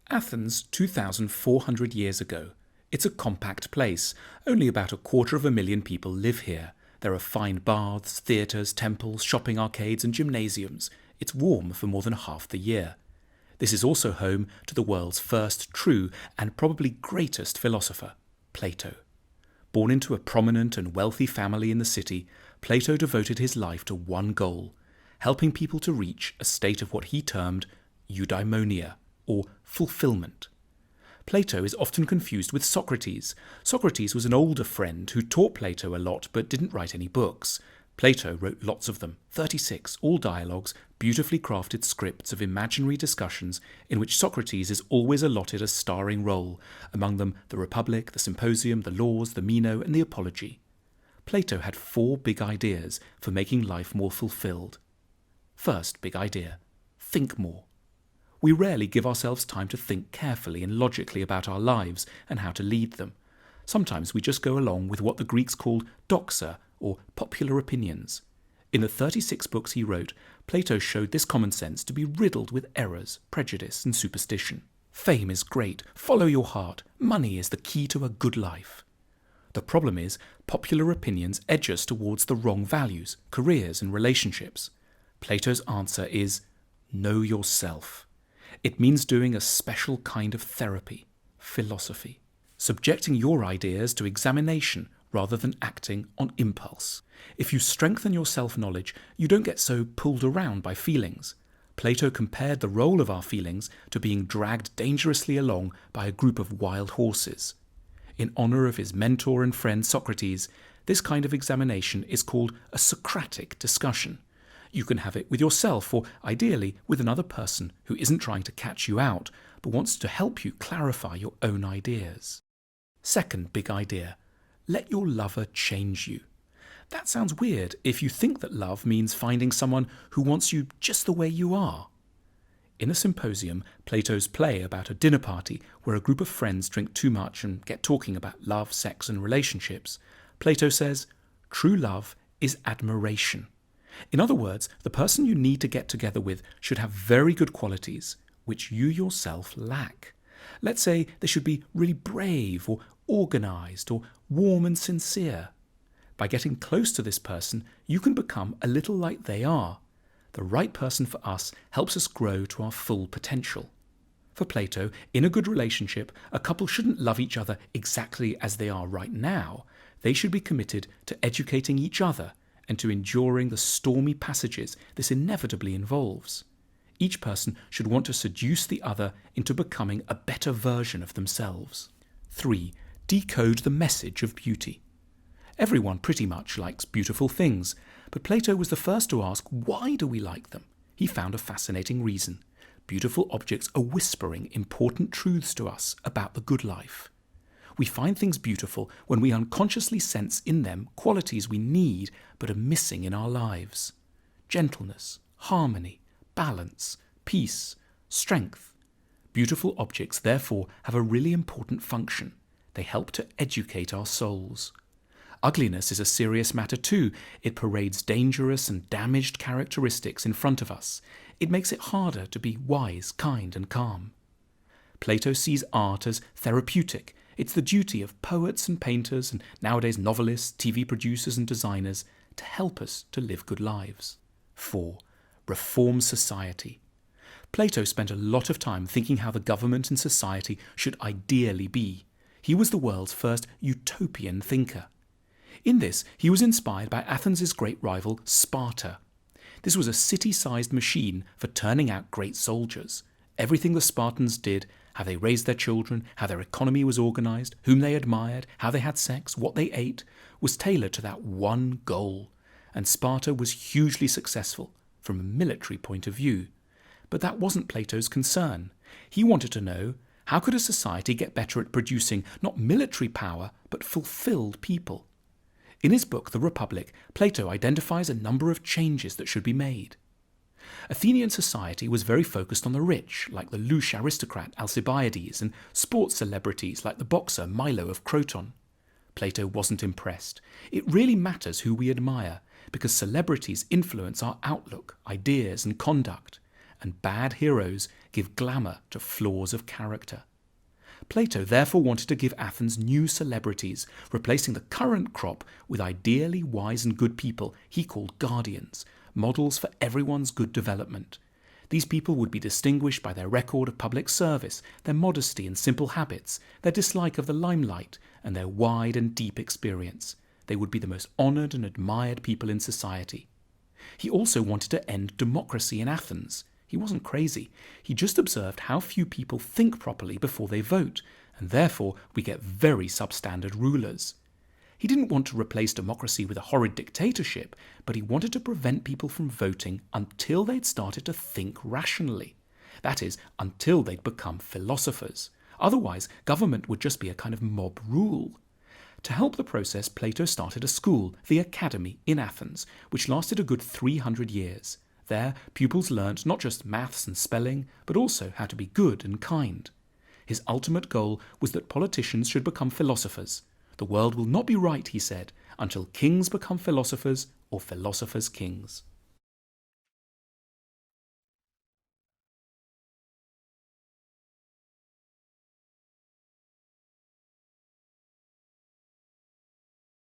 Athens, 2,400 years ago. It's a compact place. Only about 250,000 people live here. There are fine baths, theatres, temples, shopping arcades and gymnasiums. It's warm for more than half the year. This is also home to the world's first true and probably greatest philosopher, Plato. Born into a prominent and wealthy family in the city, Plato devoted his life to one goal, helping people to reach a state of what he termed eudaimonia, or fulfillment. Plato is often confused with Socrates. Socrates was an older friend who taught Plato a lot but didn't write any books. Plato wrote lots of them, 36, all dialogues, beautifully crafted scripts of imaginary discussions in which Socrates is always allotted a starring role, among them the Republic, the Symposium, the Laws, the Meno and the Apology. Plato had 4 big ideas for making life more fulfilled. First big idea, think more. We rarely give ourselves time to think carefully and logically about our lives and how to lead them. Sometimes we just go along with what the Greeks called doxa, or popular opinions. In the 36 books he wrote, Plato showed this common sense to be riddled with errors, prejudice and superstition. Fame is great, follow your heart, money is the key to a good life. The problem is, popular opinions edge us towards the wrong values, careers and relationships. Plato's answer is, know yourself. It means doing a special kind of therapy, philosophy, subjecting your ideas to examination rather than acting on impulse. If you strengthen your self-knowledge, you don't get so pulled around by feelings. Plato compared the role of our feelings to being dragged dangerously along by a group of wild horses. In honour of his mentor and friend Socrates, this kind of examination is called a Socratic discussion. You can have it with yourself or, ideally, with another person who isn't trying to catch you out, but wants to help you clarify your own ideas. Second big idea, let your lover change you. That sounds weird if you think that love means finding someone who wants you just the way you are. In a Symposium, Plato's play about a dinner party where a group of friends drink too much and get talking about love, sex and relationships, Plato says, true love is admiration. In other words, the person you need to get together with should have very good qualities, which you yourself lack. Let's say they should be really brave or organised or warm and sincere. By getting close to this person, you can become a little like they are. The right person for us helps us grow to our full potential. For Plato, in a good relationship, a couple shouldn't love each other exactly as they are right now. They should be committed to educating each other and to enduring the stormy passages this inevitably involves. Each person should want to seduce the other into becoming a better version of themselves. 3. Decode the message of beauty. Everyone pretty much likes beautiful things, but Plato was the first to ask, why do we like them? He found a fascinating reason. Beautiful objects are whispering important truths to us about the good life. We find things beautiful when we unconsciously sense in them qualities we need but are missing in our lives. Gentleness, harmony, balance, peace, strength. Beautiful objects, therefore, have a really important function. They help to educate our souls. Ugliness is a serious matter too. It parades dangerous and damaged characteristics in front of us. It makes it harder to be wise, kind and calm. Plato sees art as therapeutic. It's the duty of poets and painters and nowadays novelists, TV producers and designers to help us to live good lives. 4. Reform society. Plato spent a lot of time thinking how the government and society should ideally be. He was the world's first utopian thinker. In this, he was inspired by Athens' great rival, Sparta. This was a city-sized machine for turning out great soldiers. Everything the Spartans did, how they raised their children, how their economy was organised, whom they admired, how they had sex, what they ate, was tailored to that one goal. And Sparta was hugely successful from a military point of view. But that wasn't Plato's concern. He wanted to know, how could a society get better at producing not military power, but fulfilled people? In his book, The Republic, Plato identifies a number of changes that should be made. Athenian society was very focused on the rich, like the louche aristocrat Alcibiades, and sports celebrities like the boxer Milo of Croton. Plato wasn't impressed. It really matters who we admire, because celebrities influence our outlook, ideas and conduct, and bad heroes give glamour to flaws of character. Plato therefore wanted to give Athens new celebrities, replacing the current crop with ideally wise and good people he called guardians, models for everyone's good development. These people would be distinguished by their record of public service, their modesty and simple habits, their dislike of the limelight, and their wide and deep experience. They would be the most honoured and admired people in society. He also wanted to end democracy in Athens. He wasn't crazy. He just observed how few people think properly before they vote, and therefore we get very substandard rulers. He didn't want to replace democracy with a horrid dictatorship, but he wanted to prevent people from voting until they'd started to think rationally. That is, until they'd become philosophers. Otherwise, government would just be a kind of mob rule. To help the process, Plato started a school, the Academy, in Athens, which lasted a good 300 years. There, pupils learnt not just maths and spelling, but also how to be good and kind. His ultimate goal was that politicians should become philosophers. The world will not be right, he said, until kings become philosophers or philosophers kings.